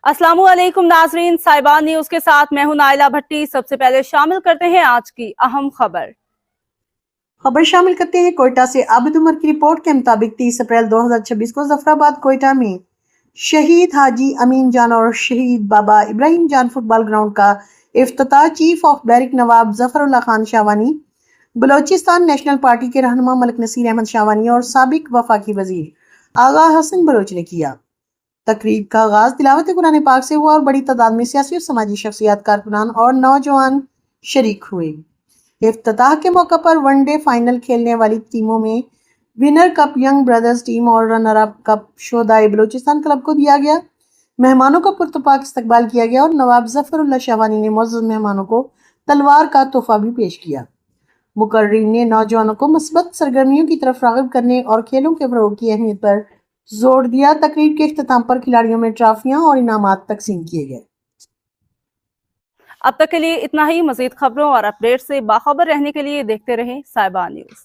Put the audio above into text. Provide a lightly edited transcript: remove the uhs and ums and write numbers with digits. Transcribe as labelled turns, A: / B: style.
A: अस्सलामु अलैकुम नाजरीन, साहिबान न्यूज के साथ मैं हूं नाइला भट्टी। सबसे पहले शामिल करते हैं आज की अहम खबर
B: शामिल करते हैं। कोयटा से आबिद उमर की रिपोर्ट के मुताबिक 30 अप्रैल 2026 को जफराबाद कोयटा में शहीद हाजी अमीन जान और शहीद बाबा इब्राहिम जान फुटबॉल ग्राउंड का इफ्तिताह चीफ ऑफ बैरिक नवाब जफरुल्लाह खान शाहवानी, बलोचिस्तान नेशनल पार्टी के रहनुमा मलिक नसीर अहमद शाहवानी और साबिक वफाकी वजीर आगा हसन बलोच ने किया। तकरीब का आगाज तिलावत कुरान पाक से हुआ और बड़ी तादाद में सियासी और समाजी शख्सियत, कारकुनान और नौजवान शरीक हुए। इफ्तिताह के मौके पर वनडे फाइनल खेलने वाली टीमों में winner cup Young Brothers team और रनर अप कप शोदाई बलोचिस्तान क्लब को दिया गया। मेहमानों का पुरतपाक इस्तकबाल किया गया और नवाब जफरुल्लाह शाहवानी ने मुअज़्ज़ज़ मेहमानों को तलवार का तोहफा भी पेश किया। मुकर्रिरीन ने नौजवानों को मुस्बत सरगर्मियों की तरफ राग़िब करने और खेलों के फरोग की अहमियत पर जोर दिया। तकरीब के इख्तिताम पर खिलाड़ियों में ट्रॉफियां और इनामात तकसीम किए गए।
A: अब तक के लिए इतना ही। मजीद खबरों और अपडेट से बाखबर रहने के लिए देखते रहें साहिबान न्यूज।